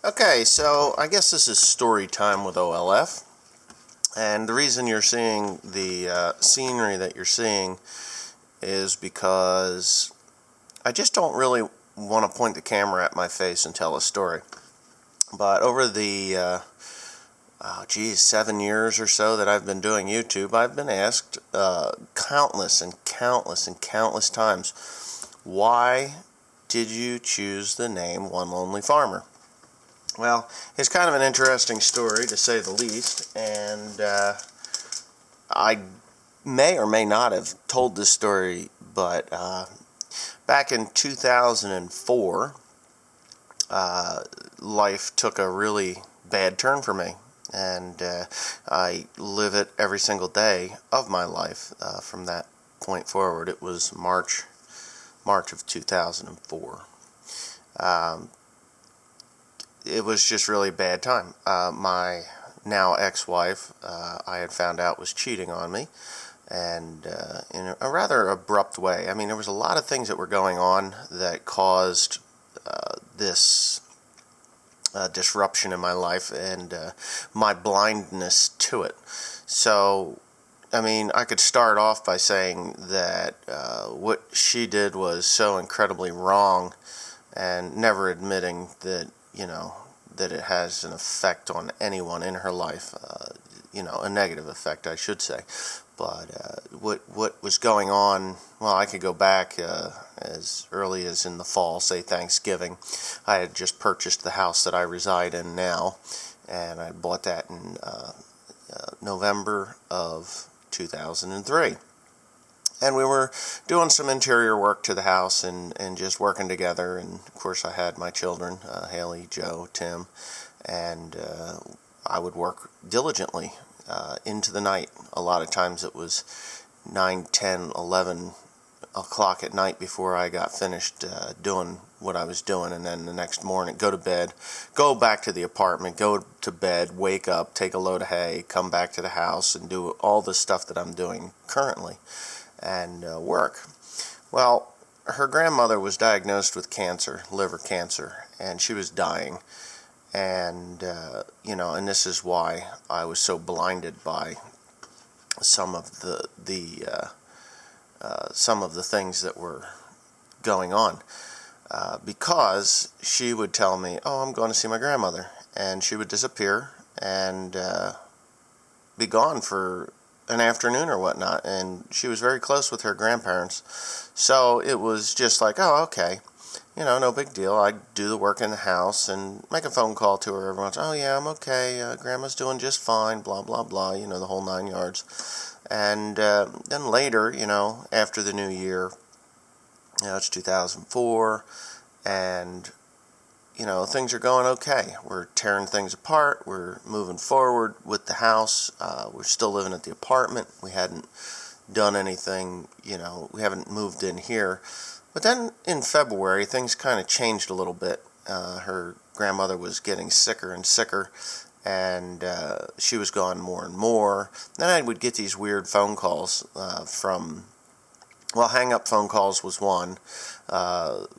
Okay, so I guess this is story time with OLF, and the reason you're seeing the scenery that you're seeing is because I just don't really want to point the camera at my face and tell a story. But over the 7 years or so that I've been doing YouTube, I've been asked countless times, why did you choose the name Onelonleyfarmer? Well, it's kind of an interesting story, to say the least, and I may or may not have told this story, but back in 2004, life took a really bad turn for me, and I live it every single day of my life from that point forward. It was March of 2004. It was just really a bad time. My now ex-wife, I had found out, was cheating on me, and in a rather abrupt way. I mean, there was a lot of things that were going on that caused this disruption in my life and my blindness to it. So, I mean, I could start off by saying that what she did was so incredibly wrong, and never admitting that, that it has an effect on anyone in her life, a negative effect, I should say. But what was going on, well, I could go back as early as in the fall, say Thanksgiving. I had just purchased the house that I reside in now, and I bought that in November of 2003. And we were doing some interior work to the house and just working together. And, of course, I had my children, Haley, Joe, Tim, and I would work diligently into the night. A lot of times it was 9, 10, 11 o'clock at night before I got finished doing what I was doing. And then the next morning, go to bed, go back to the apartment, go to bed, wake up, take a load of hay, come back to the house and do all the stuff that I'm doing currently. And work. Well, her grandmother was diagnosed with cancer, liver cancer, and she was dying. And and this is why I was so blinded by some of the things that were going on, because she would tell me, "Oh, I'm going to see my grandmother," and she would disappear and be gone for an afternoon or whatnot. And she was very close with her grandparents, so it was just like, oh, okay, no big deal. I'd do the work in the house and make a phone call to her every once. Oh yeah, I'm okay, grandma's doing just fine, blah blah blah, the whole 9 yards. And then later, after the new year, it's 2004, and things are going okay. We're tearing things apart. We're moving forward with the house. We're still living at the apartment. We hadn't done anything, we haven't moved in here. But then in February, things kind of changed a little bit. Her grandmother was getting sicker and sicker, and she was gone more and more. Then I would get these weird phone calls hang-up phone calls was one,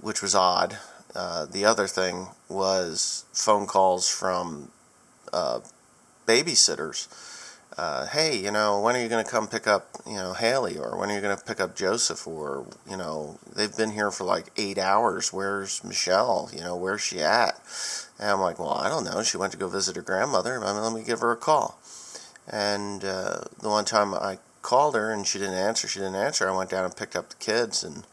which was odd. The other thing was phone calls from babysitters. Hey, when are you going to come pick up, Haley, or when are you going to pick up Joseph, or, they've been here for like 8 hours. Where's Michelle? Where's she at? And I'm like, well, I don't know. She went to go visit her grandmother. Let me give her a call. And the one time I called her and she didn't answer, I went down and picked up the kids, and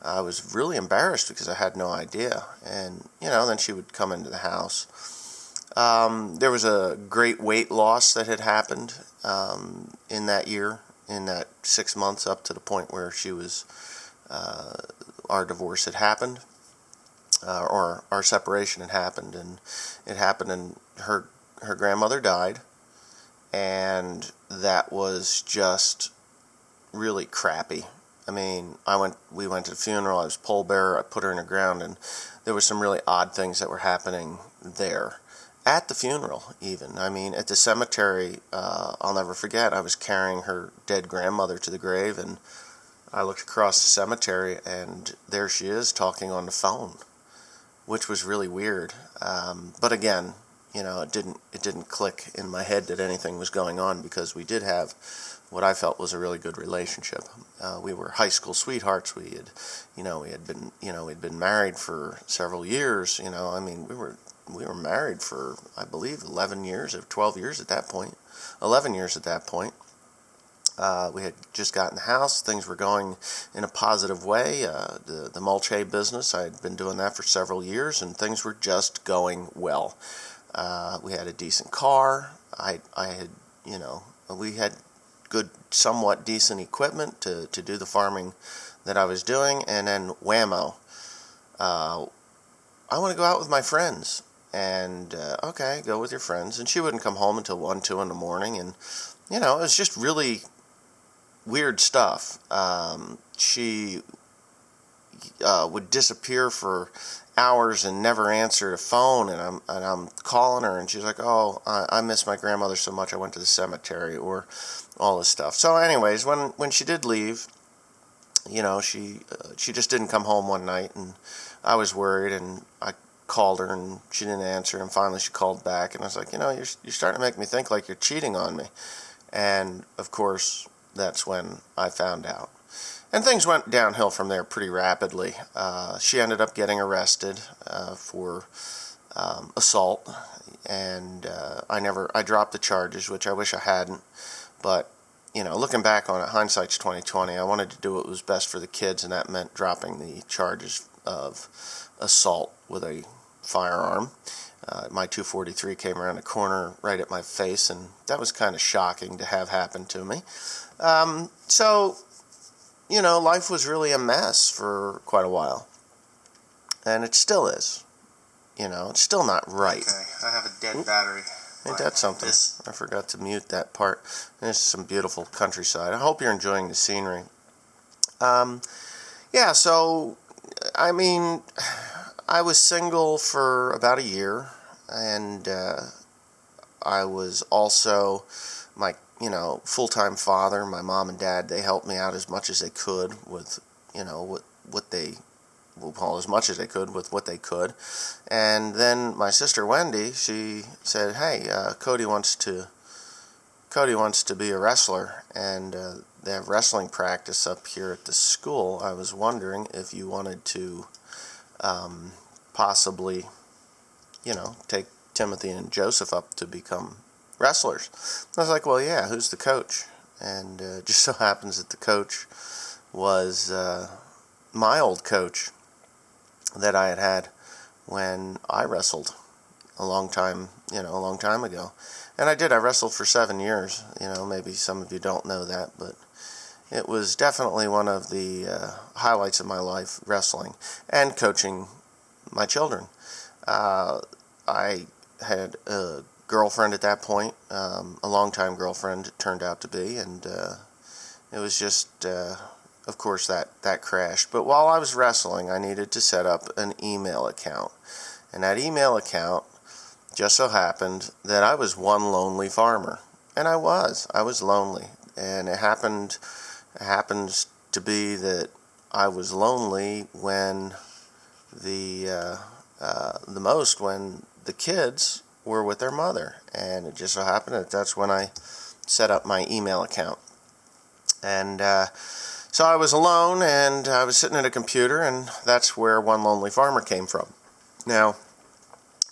I was really embarrassed because I had no idea. And, then she would come into the house. There was a great weight loss that had happened in that year, in that 6 months up to the point where she was, our divorce had happened, or our separation had happened. And it happened, and her grandmother died. And that was just really crappy. I mean, we went to the funeral. I was pallbearer. I put her in the ground, and there were some really odd things that were happening there. At the funeral, even. I mean, at the cemetery, I'll never forget, I was carrying her dead grandmother to the grave, and I looked across the cemetery, and there she is talking on the phone. which was really weird. But again, it didn't click in my head that anything was going on, because we did have what I felt was a really good relationship. We were high school sweethearts. We'd been married for several years. I mean, we were married for, I believe, 11 years or 12 years at that point. 11 years at that point. We had just gotten the house. Things were going in a positive way. The mulch hay business, I had been doing that for several years, and things were just going well. We had a decent car. We had good, somewhat decent equipment to do the farming that I was doing, and then whammo, I want to go out with my friends. And okay, go with your friends. And she wouldn't come home until 1, 2 in the morning, and it was just really weird stuff. She would disappear for hours and never answer the phone, and I'm calling her, and she's like, "Oh, I miss my grandmother so much, I went to the cemetery," or all this stuff. So anyways, when she did leave, she just didn't come home one night, and I was worried, and I called her, and she didn't answer, and finally she called back, and I was like, you're starting to make me think like you're cheating on me. And of course, that's when I found out. And things went downhill from there pretty rapidly. She ended up getting arrested for assault, and I dropped the charges, which I wish I hadn't. But looking back on it, hindsight's 20/20. I wanted to do what was best for the kids, and that meant dropping the charges of assault with a firearm. My 243 came around the corner right at my face, and that was kind of shocking to have happen to me. So, life was really a mess for quite a while. And it still is. It's still not right. Okay, I have a dead battery. Ain't that something? I forgot to mute that part. There's some beautiful countryside. I hope you're enjoying the scenery. So, I mean, I was single for about a year, and I was also my, full-time father. My mom and dad, they helped me out as much as they could with, as much as they could with what they could. And then my sister Wendy, she said, "Hey, Cody wants to be a wrestler, and they have wrestling practice up here at the school. I was wondering if you wanted to possibly, take Timothy and Joseph up to become wrestlers." I was like, "Well, yeah, who's the coach?" And it just so happens that the coach was my old coach that I had when I wrestled a long time ago. And I wrestled for 7 years. Maybe some of you don't know that, but it was definitely one of the highlights of my life, wrestling and coaching my children. I had a girlfriend at that point, a longtime girlfriend it turned out to be, and it was just, of course, that crashed. But while I was wrestling, I needed to set up an email account. And that email account just so happened that I was one lonely farmer. And I was lonely. And it happens to be that I was lonely when the most when the kids were with their mother. And it just so happened that that's when I set up my email account. And so I was alone, and I was sitting at a computer, and that's where One Lonely Farmer came from. Now,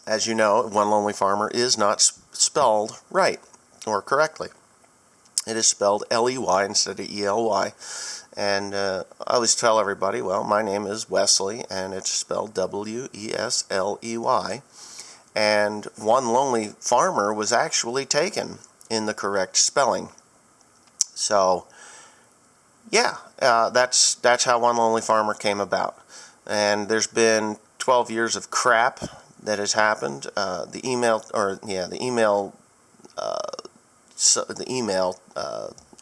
as you know, One Lonely Farmer is not spelled right or correctly. It is spelled L-E-Y instead of E-L-Y. And I always tell everybody, well, my name is Wesley, and it's spelled W-E-S-L-E-Y. And One Lonely Farmer was actually taken in the correct spelling. So, yeah, that's how One Lonely Farmer came about. And there's been 12 years of crap that has happened. The email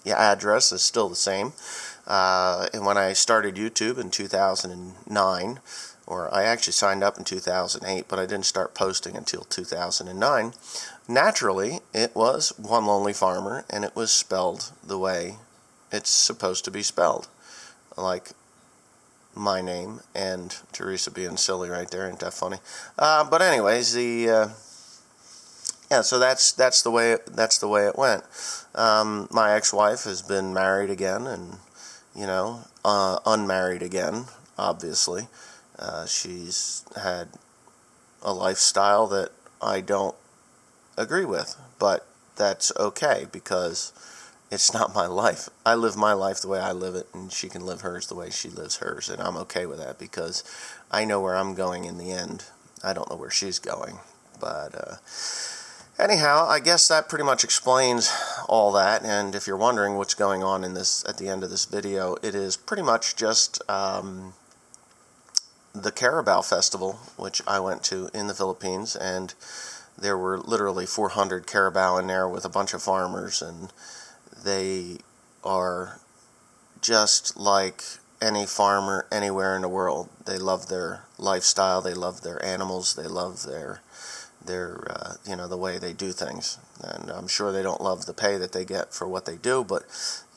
address is still the same. And when I started YouTube in 2009, or I actually signed up in 2008, but I didn't start posting until 2009, naturally, it was One Lonely Farmer, and it was spelled the way it's supposed to be spelled, like my name, and Teresa being silly right there. Ain't that funny? But anyways, yeah, so that's the way it went. My ex-wife has been married again, and unmarried again. Obviously, she's had a lifestyle that I don't agree with, but that's okay because it's not my life. I live my life the way I live it, and she can live hers the way she lives hers, and I'm okay with that because I know where I'm going in the end. I don't know where she's going, but anyhow, I guess that pretty much explains all that. And if you're wondering what's going on in this at the end of this video, it is pretty much just the Carabao Festival, which I went to in the Philippines, and there were literally 400 carabao in there with a bunch of farmers, and they are just like any farmer anywhere in the world. They love their lifestyle, they love their animals, they love their the way they do things. And I'm sure they don't love the pay that they get for what they do, but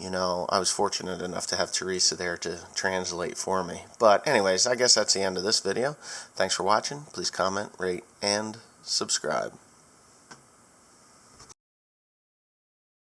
I was fortunate enough to have Teresa there to translate for me. But anyways, I guess that's the end of this video. Thanks for watching. Please comment, rate, and subscribe.